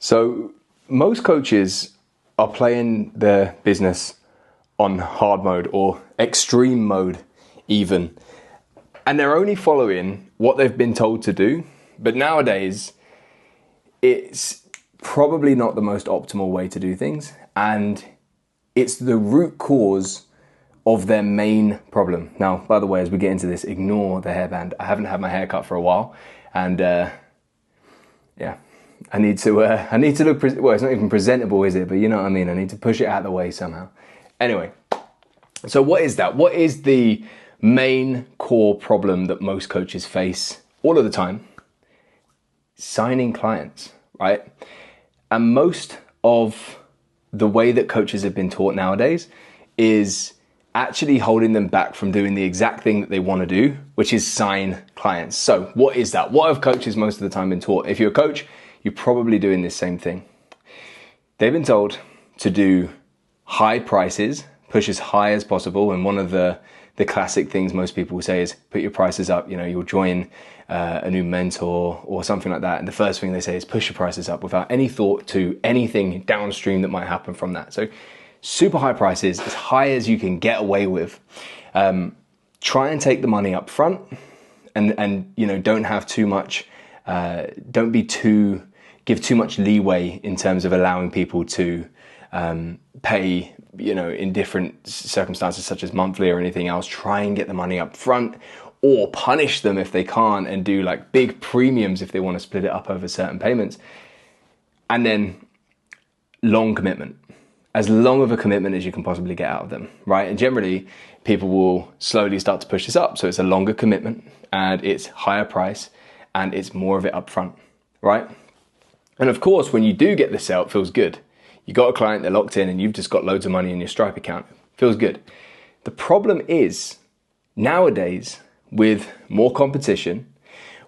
So most coaches are playing their business on hard mode or extreme mode even. And they're only following what they've been told to do. But nowadays, it's probably not the most optimal way to do things. And it's the root cause of their main problem. Now, by the way, as we get into this, ignore the hairband. I haven't had my hair cut for a while. And yeah, I need to look, well, it's not even presentable, is it? But you know what I mean? I need to push it out of the way somehow. Anyway, so what is that? What is the main core problem that most coaches face all of the time? Signing clients, right? And most of the way that coaches have been taught nowadays is actually holding them back from doing the exact thing that they want to do, which is sign clients. So what is that? What have coaches most of the time been taught? If you're a coach, you're probably doing this same thing. They've been told to do high prices, push as high as possible. And one of the classic things most people will say is put your prices up. You know, you'll join a new mentor or something like that. And the first thing they say is push your prices up without any thought to anything downstream that might happen from that. So super high prices, as high as you can get away with. Try and take the money up front and you know, don't have too much, give too much leeway in terms of allowing people to pay, you know, in different circumstances such as monthly or anything else. Try and get the money up front, or punish them if they can't and do like big premiums if they want to split it up over certain payments. And then long commitment. As long of a commitment as you can possibly get out of them, right? And generally, people will slowly start to push this up. So it's a longer commitment and it's higher price and it's more of it up front, right? And of course, when you do get the sale, it feels good. You got a client, they're locked in, and you've just got loads of money in your Stripe account. It feels good. The problem is, nowadays, with more competition,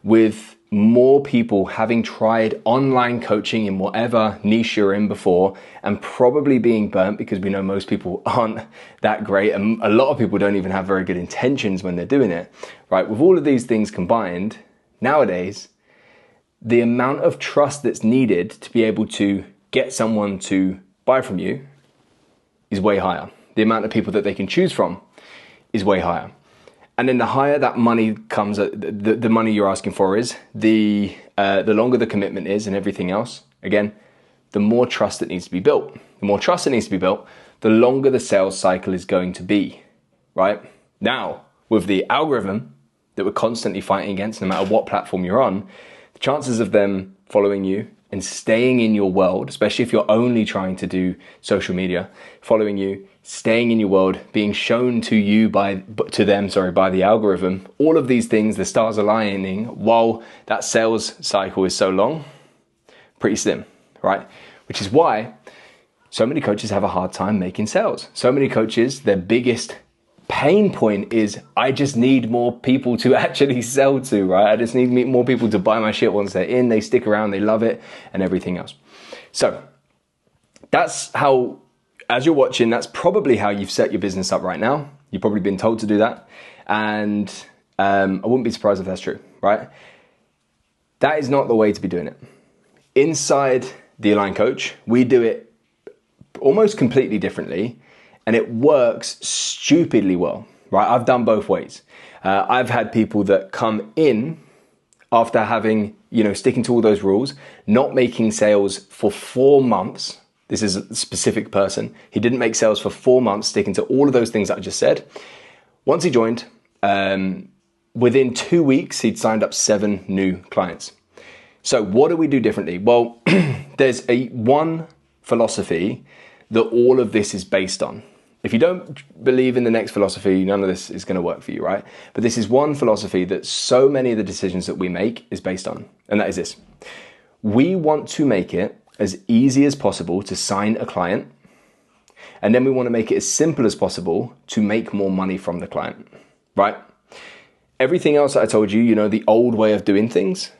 with more people having tried online coaching in whatever niche you're in before and probably being burnt because we know most people aren't that great and a lot of people don't even have very good intentions when they're doing it, right? With all of these things combined, nowadays, the amount of trust that's needed to be able to get someone to buy from you is way higher. The amount of people that they can choose from is way higher. And then the higher that money comes, the money you're asking for is, the longer the commitment is and everything else, again, the more trust that needs to be built. The more trust that needs to be built, the longer the sales cycle is going to be, right? Now, with the algorithm that we're constantly fighting against, no matter what platform you're on, the chances of them following you and staying in your world, especially if you're only trying to do social media, following you, staying in your world, being shown to you by the algorithm, all of these things, the stars aligning while that sales cycle is so long, pretty slim, right? Which is why so many coaches have a hard time making sales. So many coaches, their biggest pain point is, I just need more people to actually sell to, right? I just need more people to buy my shit once they're in, they stick around, they love it, and everything else. So that's how, as you're watching, that's probably how you've set your business up right now. You've probably been told to do that. And I wouldn't be surprised if that's true, right? That is not the way to be doing it. Inside the Align Coach, we do it almost completely differently. And it works stupidly well, right? I've done both ways. I've had people that come in after having, sticking to all those rules, not making sales for 4 months. This is a specific person. He didn't make sales for 4 months, sticking to all of those things that I just said. Once he joined, within 2 weeks, he'd signed up 7 new clients. So what do we do differently? Well, there's one philosophy that all of this is based on. If you don't believe in the next philosophy, none of this is going to work for you, right? But this is one philosophy that so many of the decisions that we make is based on, and that is this. We want to make it as easy as possible to sign a client, and then we want to make it as simple as possible to make more money from the client, right? Everything else that I told you, the old way of doing things,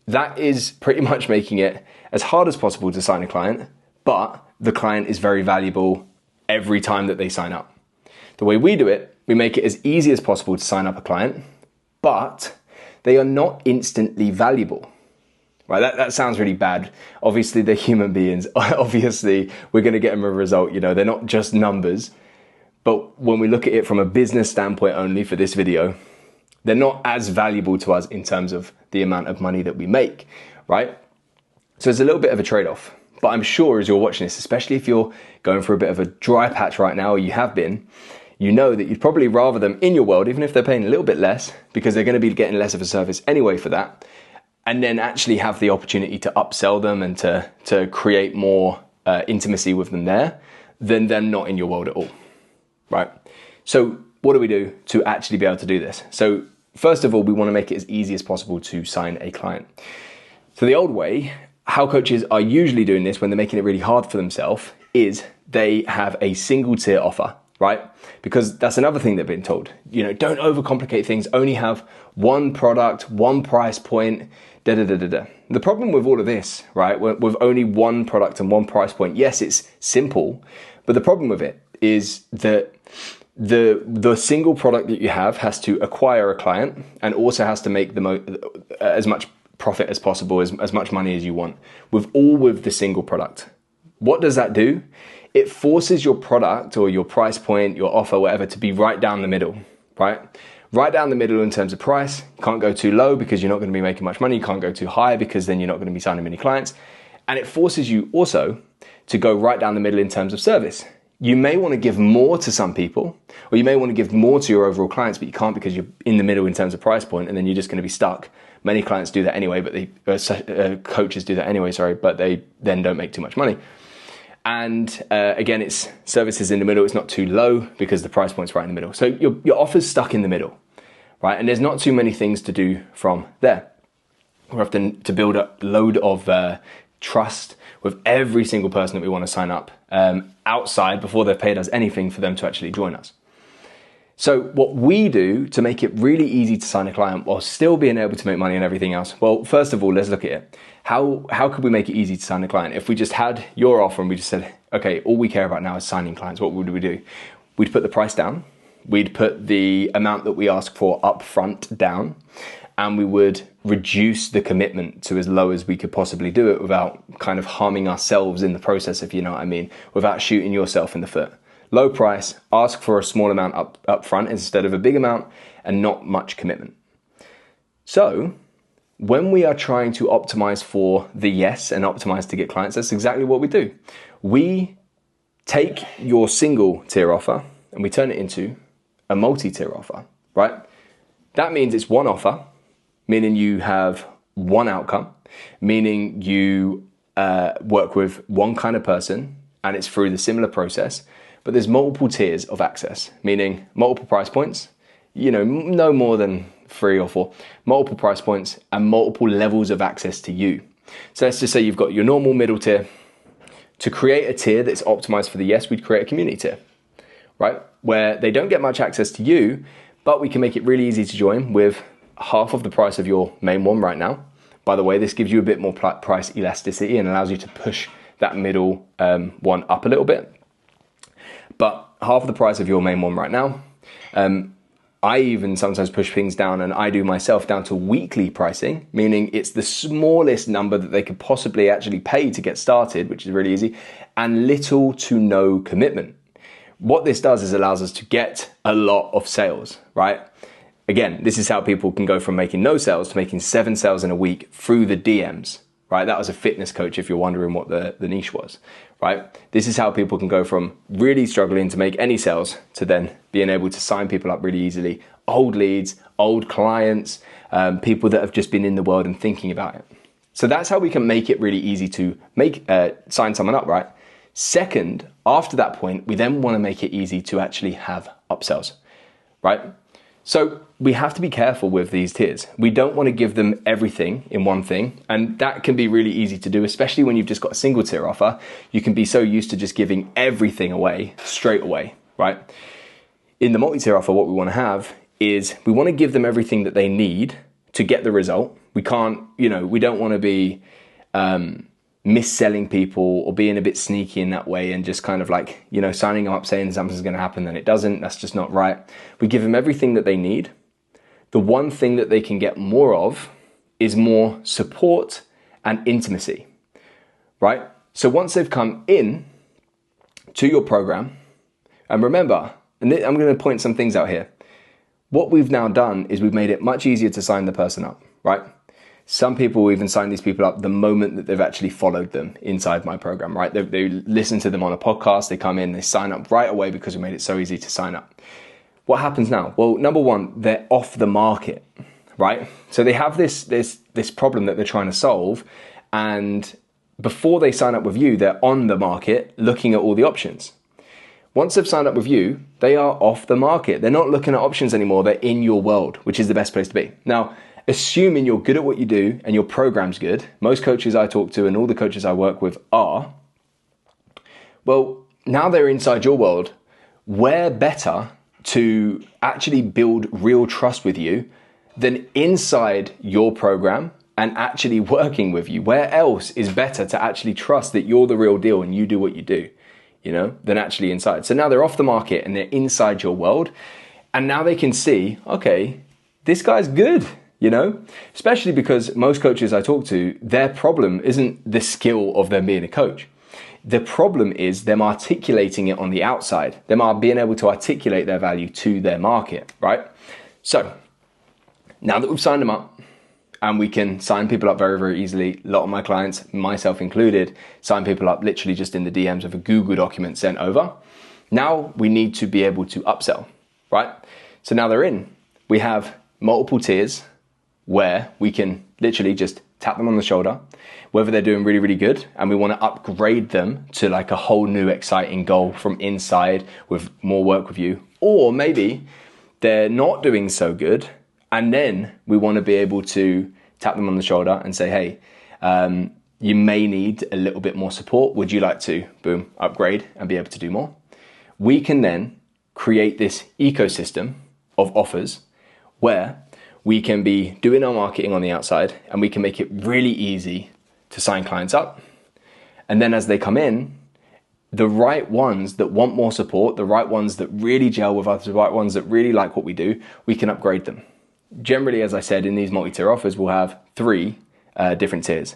that is pretty much making it as hard as possible to sign a client, but the client is very valuable every time that they sign up. The way we do it, we make it as easy as possible to sign up a client, but they are not instantly valuable, right? That sounds really bad. Obviously, they're human beings. Obviously, we're going to get them a result. They're not just numbers. But when we look at it from a business standpoint only for this video, they're not as valuable to us in terms of the amount of money that we make, right? So it's a little bit of a trade-off. But I'm sure as you're watching this, especially if you're going through a bit of a dry patch right now, or you have been, you know that you'd probably rather them in your world, even if they're paying a little bit less, because they're going to be getting less of a service anyway for that, and then actually have the opportunity to upsell them and to create more intimacy with them there, than them not in your world at all, right? So what do we do to actually be able to do this? So first of all, we want to make it as easy as possible to sign a client. So the old way, how coaches are usually doing this when they're making it really hard for themselves, is they have a single tier offer, right? Because that's another thing they've been told. Don't overcomplicate things, only have one product, one price point, The problem with all of this, right, with only one product and one price point, yes, it's simple, but the problem with it is that the single product that you have has to acquire a client and also has to make as much profit as possible, as much money as you want, with the single product. What does that do? It forces your product or your price point, your offer, whatever, to be right down the middle, right? Right down the middle in terms of price. You can't go too low because you're not going to be making much money. You can't go too high because then you're not going to be signing many clients. And it forces you also to go right down the middle in terms of service. You may want to give more to some people, or you may want to give more to your overall clients, but you can't because you're in the middle in terms of price point, and then you're just going to be stuck. Many clients do that anyway, but coaches do that anyway, but they then don't make too much money. And again, it's services in the middle. It's not too low because the price point's right in the middle. So your offer's stuck in the middle, right? And there's not too many things to do from there. We're often to build a load of trust with every single person that we want to sign up outside before they've paid us anything for them to actually join us. So what we do to make it really easy to sign a client while still being able to make money and everything else, well, first of all, let's look at it. How could we make it easy to sign a client? If we just had your offer and we just said, okay, all we care about now is signing clients, what would we do? We'd put the price down. We'd put the amount that we ask for up front down, and we would reduce the commitment to as low as we could possibly do it without kind of harming ourselves in the process, if you know what I mean, without shooting yourself in the foot. Low price, ask for a small amount up front instead of a big amount, and not much commitment. So when we are trying to optimize for the yes and optimize to get clients, that's exactly what we do. We take your single tier offer and we turn it into a multi-tier offer, right? That means it's one offer, meaning you have one outcome, meaning you work with one kind of person and it's through the similar process. But there's multiple tiers of access, meaning multiple price points, no more than 3 or 4, multiple price points and multiple levels of access to you. So let's just say you've got your normal middle tier. To create a tier that's optimized for the yes, we'd create a community tier, right? Where they don't get much access to you, but we can make it really easy to join with half of the price of your main one right now. By the way, this gives you a bit more price elasticity and allows you to push that middle one up a little bit. But half the price of your main one right now. I even sometimes push things down, and I do myself, down to weekly pricing, meaning it's the smallest number that they could possibly actually pay to get started, which is really easy, and little to no commitment. What this does is allows us to get a lot of sales, right? Again, this is how people can go from making no sales to making 7 sales in a week through the DMs, right? That was a fitness coach, if you're wondering what the niche was, right? This is how people can go from really struggling to make any sales to then being able to sign people up really easily. Old leads, old clients, people that have just been in the world and thinking about it. So that's how we can make it really easy to sign someone up, right? Second, after that point, we then want to make it easy to actually have upsells, right? So we have to be careful with these tiers. We don't want to give them everything in one thing. And that can be really easy to do, especially when you've just got a single tier offer. You can be so used to just giving everything away straight away, right? In the multi-tier offer, what we want to have is we want to give them everything that they need to get the result. We can't, we don't want to be mis-selling people or being a bit sneaky in that way and just kind of like, signing them up saying something's going to happen, then it doesn't. That's just not right. We give them everything that they need. The one thing that they can get more of is more support and intimacy, right? So once they've come in to your program, and remember, and I'm going to point some things out here. What we've now done is we've made it much easier to sign the person up, right? Some people even sign these people up the moment that they've actually followed them inside my program, right? They listen to them on a podcast, they come in, they sign up right away because we made it so easy to sign up. What happens now? Well, number one, they're off the market, right? So they have this problem that they're trying to solve, and before they sign up with you, they're on the market looking at all the options. Once they've signed up with you, they are off the market. They're not looking at options anymore. They're in your world, which is the best place to be. Now, assuming you're good at what you do and your program's good, most coaches I talk to and all the coaches I work with are, well, now they're inside your world. Where better to actually build real trust with you than inside your program and actually working with you? Where else is better to actually trust that you're the real deal and you do what you do, than actually inside? So now they're off the market and they're inside your world. And now they can see, okay, this guy's good, especially because most coaches I talk to, their problem isn't the skill of them being a coach. The problem is them articulating it on the outside, them are being able to articulate their value to their market, right? So now that we've signed them up, and we can sign people up very, very easily. A lot of my clients, myself included, sign people up literally just in the DMs of a Google document sent over. Now we need to be able to upsell, right? So now they're in. We have multiple tiers where we can literally just tap them on the shoulder, whether they're doing really, really good, and we want to upgrade them to like a whole new exciting goal from inside with more work with you. Or maybe they're not doing so good, and then we want to be able to tap them on the shoulder and say, hey, you may need a little bit more support. Would you like to, boom, upgrade and be able to do more? We can then create this ecosystem of offers where we can be doing our marketing on the outside and we can make it really easy to sign clients up. And then as they come in, the right ones that want more support, the right ones that really gel with us, the right ones that really like what we do, we can upgrade them. Generally, as I said, in these multi-tier offers, we'll have 3 different tiers.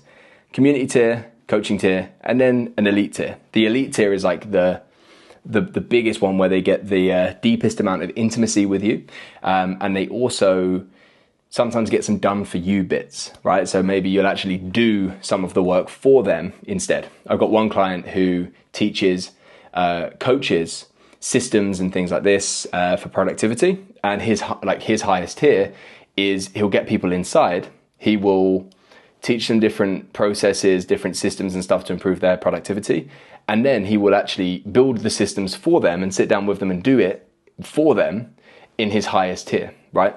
Community tier, coaching tier, and then an elite tier. The elite tier is like the biggest one where they get the deepest amount of intimacy with you. And they also sometimes get some done for you bits, right? So maybe you'll actually do some of the work for them instead. I've got one client who teaches coaches systems and things like this for productivity. And his highest tier is he'll get people inside. He will teach them different processes, different systems and stuff to improve their productivity. And then he will actually build the systems for them and sit down with them and do it for them in his highest tier, right?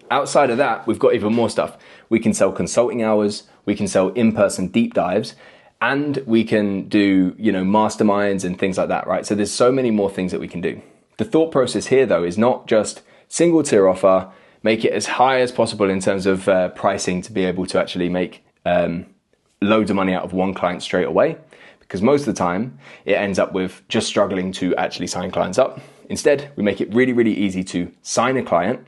Outside of that, we've got even more stuff. We can sell consulting hours, we can sell in-person deep dives, and we can do, masterminds and things like that, right? So there's so many more things that we can do. The thought process here, though, is not just single tier offer, make it as high as possible in terms of pricing to be able to actually make loads of money out of one client straight away, because most of the time it ends up with just struggling to actually sign clients up. Instead, we make it really, really easy to sign a client.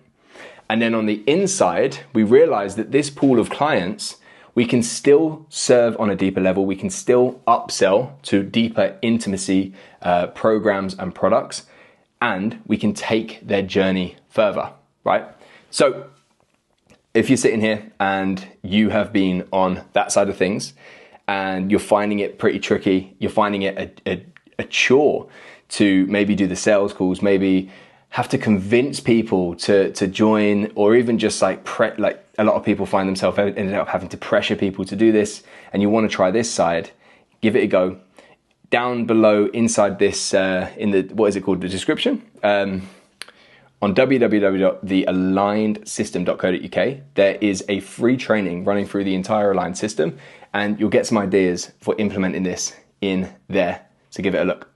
And then on the inside, we realize that this pool of clients, we can still serve on a deeper level. We can still upsell to deeper intimacy programs and products, and we can take their journey further, right? So if you're sitting here and you have been on that side of things and you're finding it pretty tricky, you're finding it a chore to maybe do the sales calls, maybe have to convince people to join, or even just like a lot of people find themselves ended up having to pressure people to do this, and you want to try this side, give it a go. Down below inside this, in the, the description, on www.thealignedsystem.co.uk, there is a free training running through the entire Aligned system, and you'll get some ideas for implementing this in there. So give it a look.